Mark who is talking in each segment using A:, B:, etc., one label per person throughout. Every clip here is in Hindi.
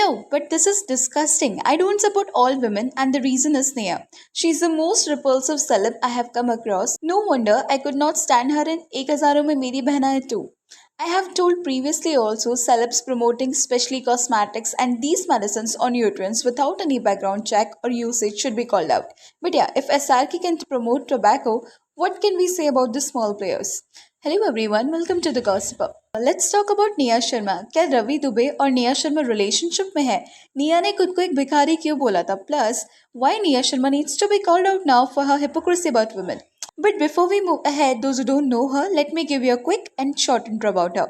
A: know, but this is disgusting. I don't support all women, and the reason is Neha. She's the most repulsive celeb I have come across. No wonder I could not stand her in Ek Hazaron Mein Meri Behan Hai too. I have told previously also celebs promoting specially cosmetics and these medicines or nutrients without any background check or usage should be called out. But yeah, if SRK can promote tobacco, what can we say about the small players? Hello everyone, welcome to the Gossip Up. Let's talk about Nia Sharma. क्या रवि दुबे और निया शर्मा रिलेशनशिप में है? निया ने खुद को एक भिखारी क्यों बोला था? Plus, why Nia Sharma needs to be called out now for her hypocrisy about women? But before we move ahead, those who don't know her, let me give you a quick and short intro about her.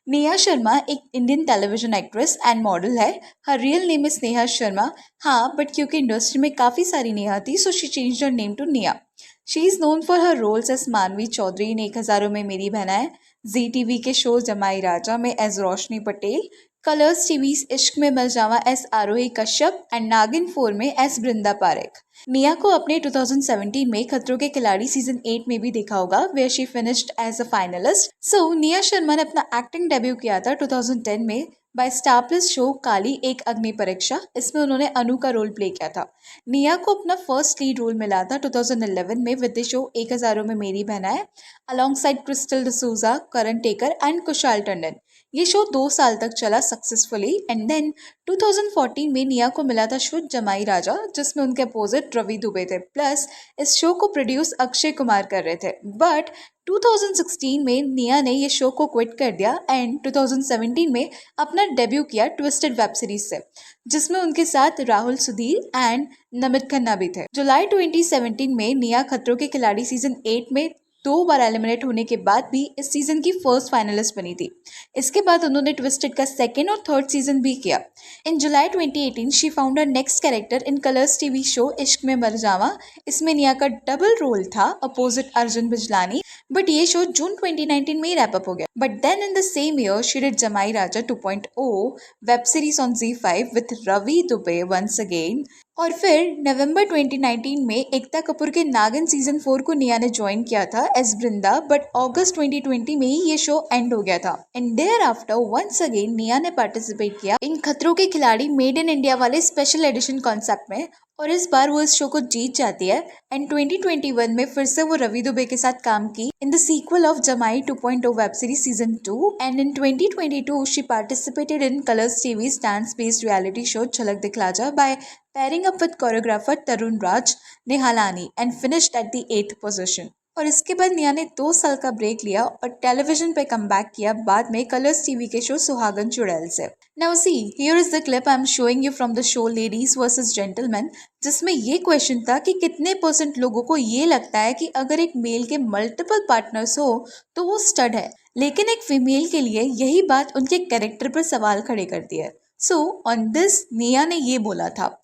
A: Neha Sharma एक Indian television actress and model है. Her real name is Neha Sharma. हाँ, बट क्योंकि इंडस्ट्री में काफ़ी सारी नेहा थी, so she changed her name to Nia. She is known for her roles as Manavi Chaudhary इन 1000 में मेरी बहना है, जी टीवी के शो जमाई राजा में as Roshni Patel, Colors TV Ishq Mein Marjawan as Arohi Kashyap and Naagin 4 में एस बृंदा पारेख. निया को अपने 2017 में खतरों के खिलाड़ी सीजन 8 में भी देखा होगा, where she finished as a finalist. So Nia Sharma ने अपना एक्टिंग डेब्यू किया था 2010 में बाय स्टार प्लस शो काली एक अग्नि परीक्षा. इसमें उन्होंने अनु का रोल प्ले किया था. निया को अपना फर्स्ट लीड रोल मिला था 2011 में विद द शो 1000 में मेरी बहना है, अलोंगसाइड क्रिस्टल डिसूजा, करण टेकर एंड कुशाल टंडन. ये शो 2 साल तक चला सक्सेसफुली एंड देन 2014 में निया को मिला था शो जमाई राजा, जिसमें उनके अपोजिट रवि दुबे थे. प्लस इस शो को प्रोड्यूस अक्षय कुमार कर रहे थे. बट 2016 में निया ने ये शो को क्विट कर दिया एंड 2017 में अपना डेब्यू किया ट्विस्टेड वेब सीरीज से, जिसमें उनके साथ राहुल सुधीर एंड नमित खन्ना भी थे. जुलाई 2017 में निया खतरों के खिलाड़ी सीजन 8 में 2 बार एलिमिनेट होने के बाद भी इस सीजन की फर्स्ट फाइनलिस्ट बनी थी. इसके बाद उन्होंने ट्विस्टेड का सेकेंड और थर्ड सीजन भी किया. In July 2018 she found her next character in Colors TV show Ishq Mein Marjawan. इसमें निया का डबल रोल था अपोजिट अर्जुन बिजलानी, बट ये शो जून 2019 में ही रैप अप हो गया. But then in the same year she did Jamai Raja 2.0 web series on Z5 with Ravi Dubey once again. और फिर नवंबर 2019 में एकता कपूर के नागिन सीजन 4 को निया ने ज्वाइन किया था एज बृंदा, बट अगस्त 2020 में ही ये शो एंड हो गया था. And thereafter once again Nia ने पार्टिसिपेट किया in Khatron Ke Khiladi made in India वाले स्पेशल एडिशन कॉन्सेप्ट में, और इस बार वो इस शो को जीत जाती है. एंड 2021 में फिर से वो रवि दुबे के साथ काम की इन द सीक्वल ऑफ जमाई 2.0 web series season 2. And in 2022 she participated in Colors TV dance based reality show झलक दिखला जा bye pairing up with choreographer Tarun Raj Nihalani and finished at the 8th position. और इसके बाद निया ने 2 साल का ब्रेक लिया और टेलीविजन पे कमबैक किया बाद में कलर्स टीवी के शो सुहागन चुड़ैल से. Now see, here is the clip I am showing you from the show ladies versus gentleman, जिसमें ये क्वेश्चन था कि कितने % लोगों को ये लगता है कि अगर एक मेल के मल्टीपल पार्टनर्स हो तो वो स्टड है, लेकिन एक फीमेल के लिए यही बात उनके कैरेक्टर पर सवाल खड़े करती है. सो ऑन दिस निया ने ये बोला था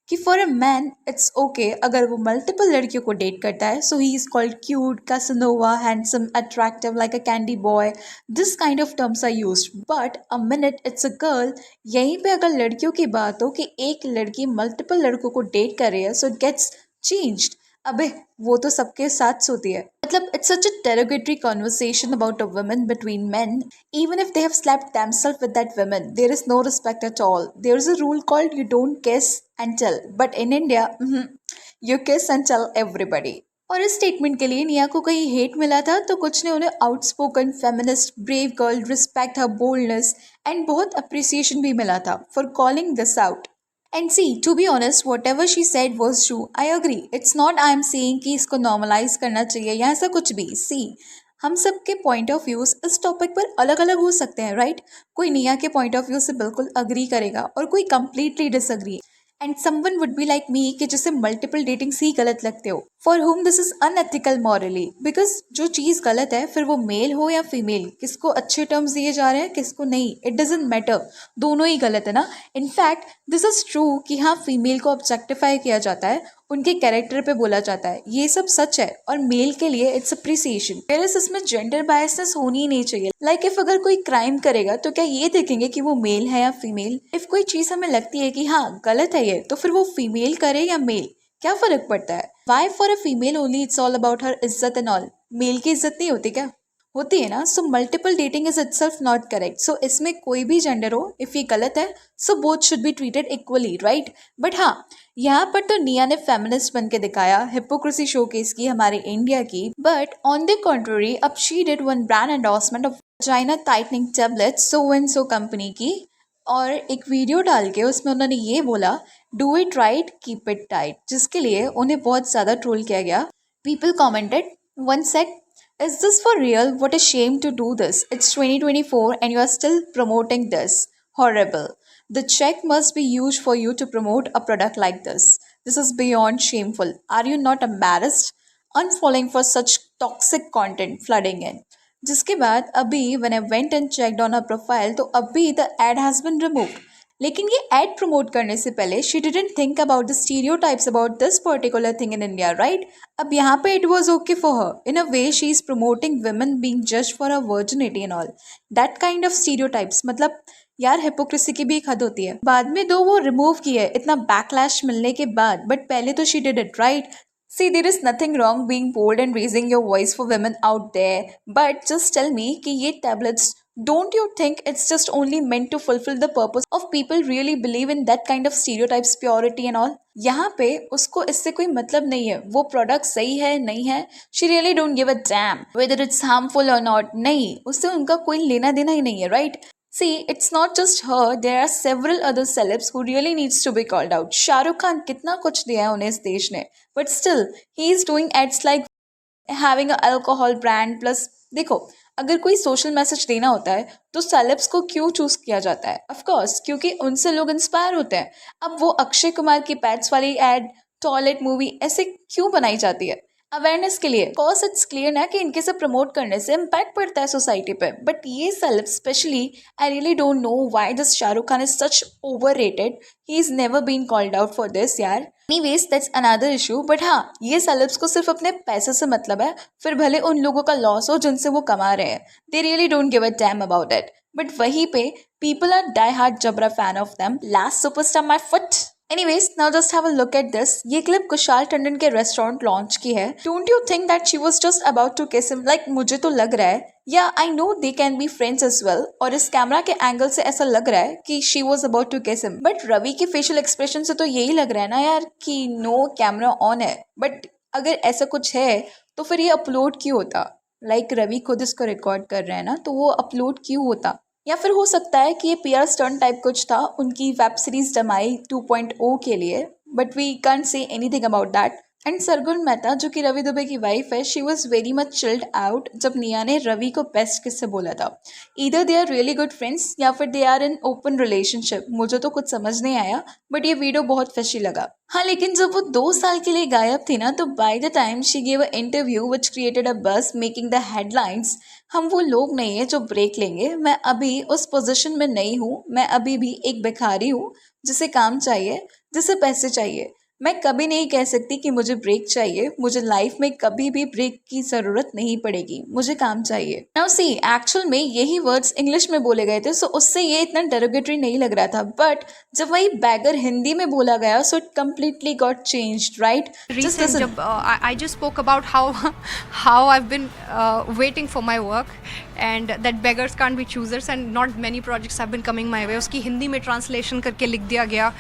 A: कि for a man it's okay अगर वो मल्टीपल लड़कियों को डेट करता है, so he is called cute, casanova, handsome, attractive, like a candy boy, this kind of terms are used. But a minute it's a girl, यहीं पे अगर लड़कियों की बात हो कि एक लड़की मल्टीपल लड़कों को डेट कर रही है, सो इट गेट्स चेंज्ड. अबे वो तो सबके साथ सोती है. मतलब it's such a derogatory conversation about a woman between men. Even if they have slapped themselves with that woman, there is no respect at all. There is a rule called you don't kiss and tell. But in India, you kiss and tell everybody. और इस स्टेटमेंट के लिए निया को कहीं हेट मिला था तो कुछ ने उन्हें outspoken, feminist, brave girl, respect her boldness and बहुत अप्रिसिएशन भी मिला था for calling this out. And see, to be honest, whatever she said was true. I agree. It's not I am saying कि इसको normalize करना चाहिए या ऐसा कुछ भी. See, हम सब के पॉइंट ऑफ व्यूज इस टॉपिक पर अलग अलग हो सकते हैं, राइट? कोई निया के पॉइंट ऑफ व्यू से बिल्कुल अग्री करेगा और कोई completely disagree. And someone would be like me कि जिसे मल्टीपल डेटिंग्स ही गलत लगते हो, फॉर हुम this is unethical morally. Because जो चीज़ गलत है, फिर वो मेल हो या फीमेल, किसको अच्छे टर्म्स दिए जा रहे हैं किसको नहीं, इट डजेंट मैटर, दोनों ही गलत है ना. इनफैक्ट दिस इज ट्रू कि हाँ, फीमेल को ऑब्जेक्टिफाई किया जाता है, उनके कैरेक्टर पे बोला जाता है, ये सब सच है. और मेल के लिए इट्स अप्रिसिएशन. वेयरएज इसमें जेंडर बायसनेस होनी ही नहीं चाहिए. लाइक इफ अगर कोई क्राइम करेगा तो क्या ये देखेंगे कि वो मेल है या फीमेल? इफ कोई चीज़ हमें लगती है कि हाँ गलत है ये, तो फिर वो फीमेल करे या मेल, क्या फर्क पड़ता है? Why for a female only it's all about her इज्जत एंड ऑल? मेल की इज्जत नहीं होती क्या? होती है ना, so multiple dating is itself not correct. So इसमें कोई भी जेंडर हो, इफ ये गलत है, so both should be treated equally, right. But हाँ, यहाँ पर तो निया ने फेमिनिस्ट बन के दिखाया, हिपोक्रेसी शोकेस की हमारे इंडिया की। बट ऑन द कॉन्ट्ररी, अब she did one brand endorsement of China tightening tablets so and so company की, और एक वीडियो डाल के उसमें उन्होंने ये बोला, do it right keep it tight, जिसके लिए उन्हें बहुत ज़्यादा ट्रोल किया गया। People commented, one sec, is this for real? What a shame to do this. It's 2024 and you are still promoting this. Horrible. The check must be used for you to promote a product like this. This is beyond shameful. Are you not embarrassed? Unfollowing for such toxic content flooding in. जिसके बाद अभी when I went and checked on her profile, तो अभी the ad has been removed. लेकिन ये एड प्रमोट करने से पहले she didn't think about the stereotypes about this particular thing in India, right. अब यहाँ पे it was okay for her in a way, she is promoting women being judged for her virginity and all that kind of stereotypes. मतलब यार, हिपोक्रेसी की भी एक हद होती है। बाद में दो वो रिमूव किए इतना बैकलैश मिलने के बाद, बट पहले तो she did it right. See, there is nothing wrong being bold and raising your voice for women out there, but just tell me कि ये tablets, don't you think it's just only meant to fulfill the purpose of people really believe in that kind of stereotypes, purity and all? यहाँ पे उसको इससे कोई मतलब नहीं है वो प्रोडक्ट सही है नहीं है, she really don't give a damn whether it's harmful or not। नहीं, उससे उनका कोई लेना देना ही नहीं है, right? See, it's not just her, there are several other celebs who really needs to be called out. Shahrukh Khan कितना कुछ दिया है उन्हें इस देश ने, but still he is doing ads like having a alcohol brand plus। देखो, अगर कोई सोशल मैसेज देना होता है तो सेलेब्स को क्यों चूज किया जाता है? ऑफ कोर्स क्योंकि उनसे लोग इंस्पायर होते हैं। अब वो अक्षय कुमार की पैट्स वाली एड, टॉयलेट मूवी ऐसे क्यों बनाई जाती है? अवेयरनेस के लिए। कॉज इट्स क्लियर ना कि इनके से प्रमोट करने से इम्पैक्ट पड़ता है सोसाइटी पे। बट ये self specially, I really don't know why this Shahrukh Khan is such overrated. He is never been called out for this यार। Anyways that's another issue. But हाँ, ये सेलेब्स को सिर्फ अपने पैसे से मतलब है, फिर भले उन लोगों का लॉस हो जिनसे वो कमा रहे हैं। They really don't give a damn about it. But वहीं पे पीपल आर डाई हार्ड जबरा fan of them. Last superstar my foot. Anyways, now just have a look at this. ये क्लिप कुशाल टंडन के रेस्टोरेंट लॉन्च की है। Don't you think that she was just about to kiss him? Like मुझे तो लग रहा है, yeah, I know they can be friends as well। और इस कैमरा के एंगल से ऐसा लग रहा है कि she was about to kiss him। But Ravi के फेशियल एक्सप्रेशन से तो यही लग रहा है ना यार कि नो कैमरा ऑन है। बट अगर ऐसा कुछ है तो फिर ये अपलोड क्यों होता? लाइक रवि खुद इसको रिकॉर्ड कर रहे हैं ना, तो वो अपलोड क्यों होता? या फिर हो सकता है कि ये पीआर स्टंट टाइप कुछ था उनकी वेब सीरीज डमाई 2.0 के लिए, but we can't say anything about that. And Sargun Mehta जो कि रवि दुबे की वाइफ है, she was very much chilled out जब निया ने रवि को बेस्ट किससे बोला था। इधर they are really good friends या फिर they are in open relationship, मुझे तो कुछ समझ नहीं आया। बट ये वीडियो बहुत फिशी लगा। हाँ, लेकिन जब वो 2 साल के लिए गायब थी ना, तो by the time she gave a interview which created a बस मेकिंग द हेडलाइंस। हम वो लोग नहीं है जो ब्रेक लेंगे। मैं अभी उस पोजीशन में नहीं हूँ। मैं अभी भी एक भिखारी हूँ जिसे काम चाहिए, जिसे पैसे चाहिए। मैं कभी नहीं कह सकती कि मुझे ब्रेक चाहिए। मुझे लाइफ में कभी भी ब्रेक की ज़रूरत नहीं पड़ेगी, मुझे काम चाहिए। नाउ सी, एक्चुअल में यही वर्ड्स इंग्लिश में बोले गए थे, सो उससे ये इतना डेरोगेटरी नहीं लग रहा था। बट जब वही बैगर हिंदी में बोला गया, so it completely got changed, right.
B: Recent, जब I just spoke about how I've been waiting for my work and that beggars can't be choosers and not many projects have been coming my way। उसकी हिंदी में ट्रांसलेशन करके लिख दिया गया।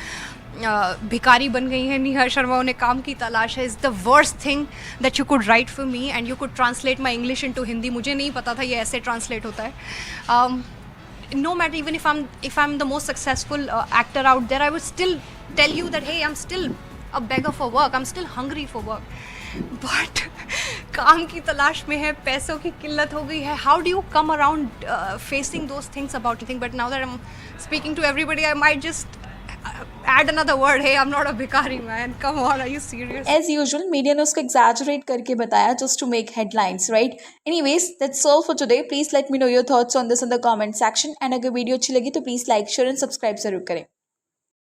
B: भिखारी बन गई है निहार शर्मा, उन्हें काम की तलाश है। Is the worst thing that you could write for me and you could translate my English into Hindi. मुझे नहीं पता था ये ऐसे ट्रांसलेट होता है। No matter, even if I'm the most successful actor out there, I would still tell you that hey, I'm still a beggar for work, I'm still hungry for work। But काम की तलाश में है, पैसों की किल्लत हो गई है। How do you come around facing those things about anything? But now that I'm speaking to everybody, I might just add another word। Hey, I'm not a भिखारी man, come on, are you serious?
A: As usual, media ने उसको exaggerate करके बताया just to make headlines, right? Anyways, that's all for today. Please let me know your thoughts on this in the comment section. And अगर वीडियो अच्छी लगी तो please like, share and subscribe जरूर करें।